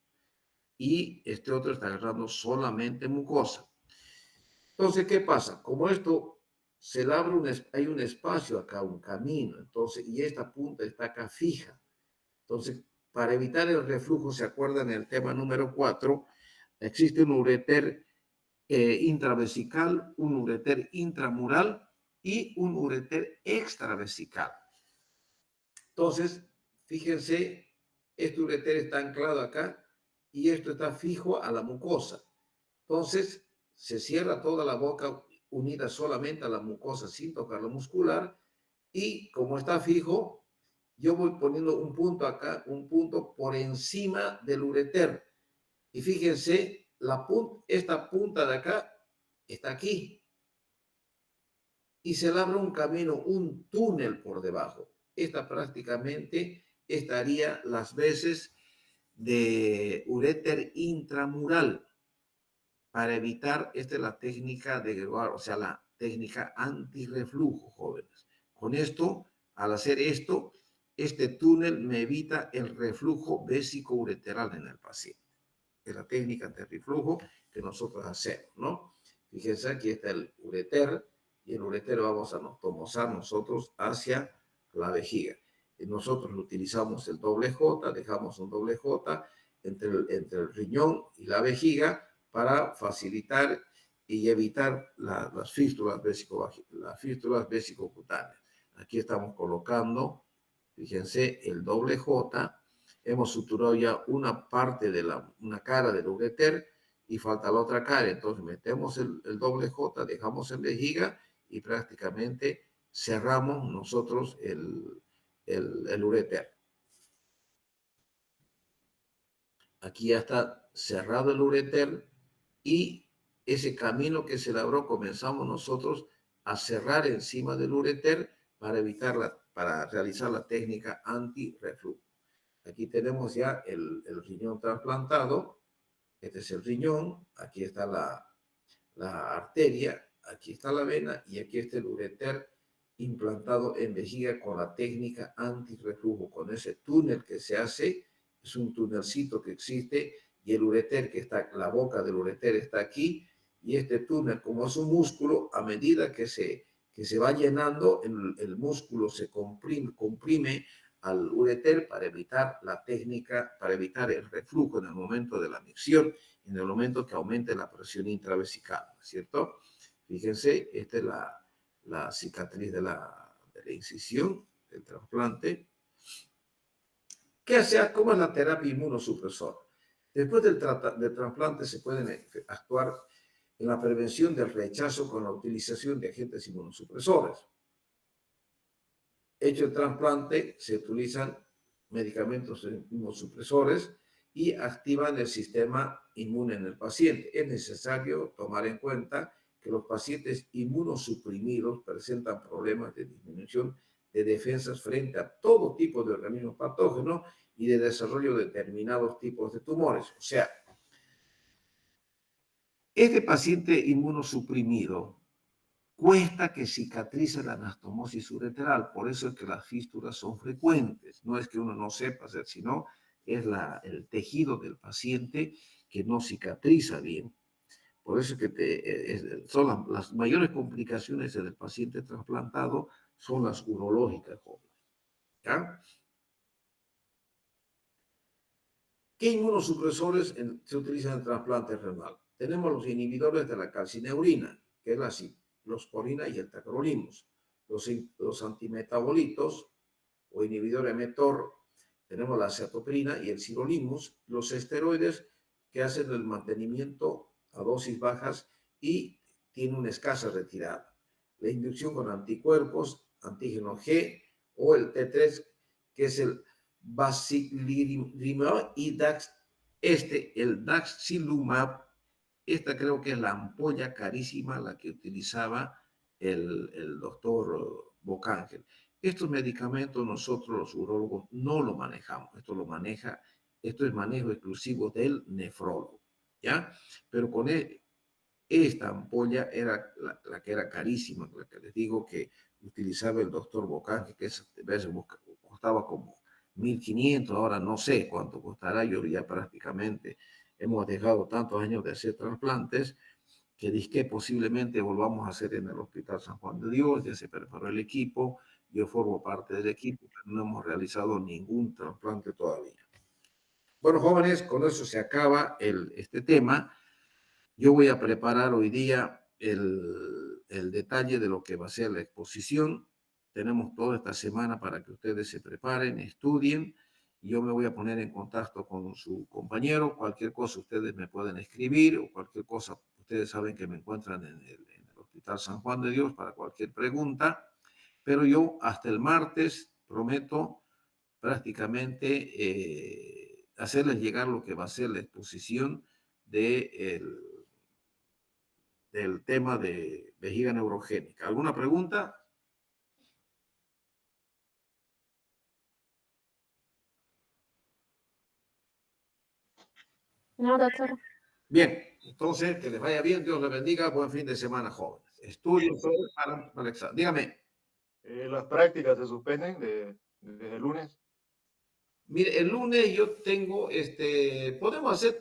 Y este otro está agarrando solamente mucosa. Entonces, ¿qué pasa? Como esto se le abre hay un espacio acá, un camino, entonces, y esta punta está acá fija. Entonces, para evitar el reflujo, ¿se acuerdan el tema número 4? Existe un ureter intravesical, un ureter intramural y un ureter extravesical. Entonces, fíjense, este ureter está anclado acá y esto está fijo a la mucosa. Entonces, se cierra toda la boca unida solamente a la mucosa sin tocar la muscular y como está fijo, yo voy poniendo un punto acá, un punto por encima del ureter. Y fíjense, esta punta de acá está aquí. Y se le abre un camino, un túnel por debajo. Esta prácticamente estaría las veces de uréter intramural. para evitar, esta es la técnica de Gregoire, o sea, la técnica antirreflujo, jóvenes. Con esto, al hacer esto, este túnel me evita el reflujo vésico-ureteral en el paciente. Es la técnica antirreflujo que nosotros hacemos, ¿no? Fíjense, aquí está el ureter, y el ureter vamos a tomosar nosotros hacia la vejiga. Y nosotros utilizamos el doble J, dejamos un doble J entre el riñón y la vejiga para facilitar y evitar las fístulas vesicocutáneas. Aquí estamos colocando, fíjense, el doble J. Hemos suturado ya una parte de una cara del ureter y falta la otra cara. Entonces metemos el doble J, dejamos en vejiga y prácticamente cerramos nosotros el ureter. Aquí ya está cerrado el ureter y ese camino que se labró comenzamos nosotros a cerrar encima del ureter para realizar la técnica antirreflujo. Aquí tenemos ya el riñón trasplantado. Este es el riñón, aquí está la arteria, aquí está la vena y aquí está el ureter implantado en vejiga con la técnica antirreflujo, con ese túnel que se hace, es un túnelcito que existe y el ureter que está, la boca del ureter está aquí y este túnel como es un músculo, a medida que se va llenando, el músculo se comprime al ureter para evitar la técnica, para evitar el reflujo en el momento de la micción, en el momento que aumente la presión intravesical, ¿cierto? Fíjense, esta es la cicatriz de la incisión, del trasplante. ¿Qué hace? ¿Cómo es la terapia inmunosupresora? Después del trasplante se pueden actuar en la prevención del rechazo con la utilización de agentes inmunosupresores. Hecho el trasplante, se utilizan medicamentos inmunosupresores y activan el sistema inmune en el paciente. Es necesario tomar en cuenta que los pacientes inmunosuprimidos presentan problemas de disminución de defensas frente a todo tipo de organismos patógenos y de desarrollo de determinados tipos de tumores. O sea, este paciente inmunosuprimido cuesta que cicatrice la anastomosis ureteral, por eso es que las fístulas son frecuentes. No es que uno no sepa hacer, sino es el tejido del paciente que no cicatriza bien. Por eso es que son las mayores complicaciones del paciente trasplantado son las urológicas, jóvenes. ¿Ya? ¿Qué inmunosupresores se utilizan en el trasplante renal? Tenemos los inhibidores de la calcineurina, que es la ciclosporina y el tacrolimus. Los antimetabolitos o inhibidores mTOR, tenemos la acetoprina y el sirolimus. Los esteroides que hacen el mantenimiento a dosis bajas y tienen una escasa retirada. La inducción con anticuerpos, antígeno G o el T3, que es el Basilimab y el Daxilumab, esta creo que es la ampolla carísima, la que utilizaba el doctor Bocángel. Estos medicamentos nosotros los urólogos no lo manejamos, esto es manejo exclusivo del nefrólogo, ¿ya? Pero con esta ampolla era la que era carísima, la que les digo que utilizaba el doctor Bocángel, que costaba como 1.500, ahora no sé cuánto costará, yo ya prácticamente hemos dejado tantos años de hacer trasplantes que disque posiblemente volvamos a hacer en el Hospital San Juan de Dios, ya se preparó el equipo, yo formo parte del equipo, pero no hemos realizado ningún trasplante todavía. Bueno, jóvenes, con eso se acaba este tema. Yo voy a preparar hoy día el detalle de lo que va a ser la exposición. Tenemos toda esta semana para que ustedes se preparen, estudien. Y yo me voy a poner en contacto con su compañero. Cualquier cosa ustedes me pueden escribir o cualquier cosa, ustedes saben que me encuentran en el Hospital San Juan de Dios para cualquier pregunta. Pero yo hasta el martes prometo prácticamente hacerles llegar lo que va a ser la exposición del tema de vejiga neurogénica. ¿Alguna pregunta? No, doctor. Bien, Entonces, que les vaya bien, Dios les bendiga, buen fin de semana, jóvenes. Estudien para el examen. Dígame. Las prácticas se suspenden desde el lunes. Mire, el lunes yo tengo, podemos hacer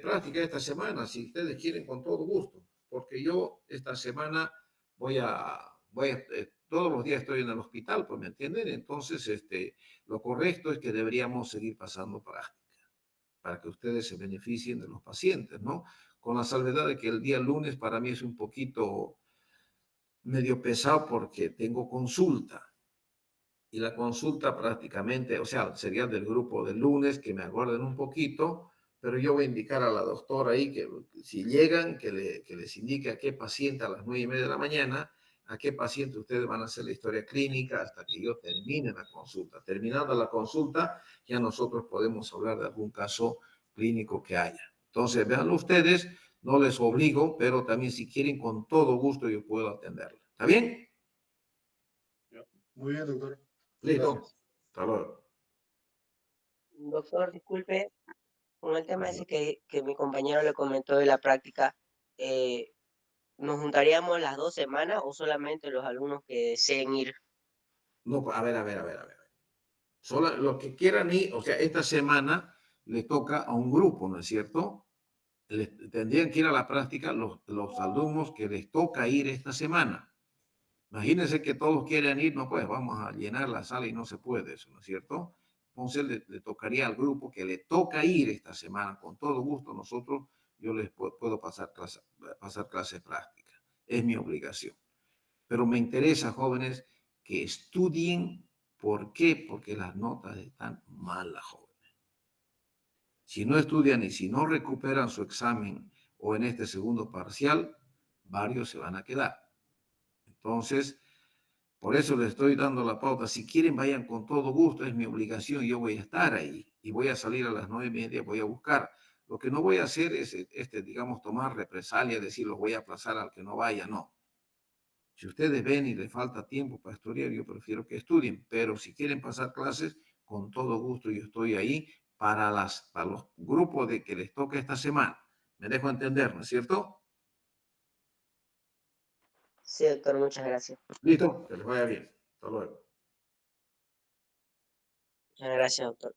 práctica esta semana, si ustedes quieren, con todo gusto, porque yo esta semana todos los días estoy en el hospital, pues, ¿me entienden? Entonces, lo correcto es que deberíamos seguir pasando práctica para que ustedes se beneficien de los pacientes, ¿no? Con la salvedad de que el día lunes para mí es un poquito medio pesado porque tengo consulta. Y la consulta prácticamente, o sea, sería del grupo del lunes, que me aguarden un poquito, pero yo voy a indicar a la doctora ahí que si llegan, que les indique a qué paciente a las 9:30 de la mañana, a qué paciente ustedes van a hacer la historia clínica hasta que yo termine la consulta. Terminando la consulta, ya nosotros podemos hablar de algún caso clínico que haya. Entonces, véanlo ustedes, no les obligo, pero también si quieren, con todo gusto yo puedo atenderla. ¿Está bien? Muy bien, doctor. Listo. Gracias. Hasta luego. Doctor, disculpe, con el tema ese que mi compañero le comentó de la práctica, ¿nos juntaríamos las 2 semanas o solamente los alumnos que deseen ir? No, a ver. Solo los que quieran ir, o sea, esta semana les toca a un grupo, ¿no es cierto? Tendrían que ir a la práctica los alumnos que les toca ir esta semana. Imagínense que todos quieren ir, no, pues vamos a llenar la sala y no se puede eso, ¿no es cierto? Entonces le tocaría al grupo que le toca ir esta semana. Con todo gusto nosotros, yo les puedo pasar clases prácticas. Es mi obligación. Pero me interesa, jóvenes, que estudien. ¿Por qué? Porque las notas están malas, jóvenes. Si no estudian y si no recuperan su examen o en este segundo parcial, varios se van a quedar. Entonces, por eso les estoy dando la pauta. Si quieren, vayan con todo gusto, es mi obligación. Yo voy a estar ahí y voy a salir a las 9:30, voy a buscar. Lo que no voy a hacer es, digamos, tomar represalia, decir, los voy a aplazar al que no vaya, no. Si ustedes ven y les falta tiempo para estudiar, yo prefiero que estudien, pero si quieren pasar clases, con todo gusto yo estoy ahí para los grupos de que les toca esta semana. Me dejo entender, ¿no es cierto? Sí, doctor, muchas gracias. Listo, que les vaya bien. Hasta luego. Muchas gracias, doctor.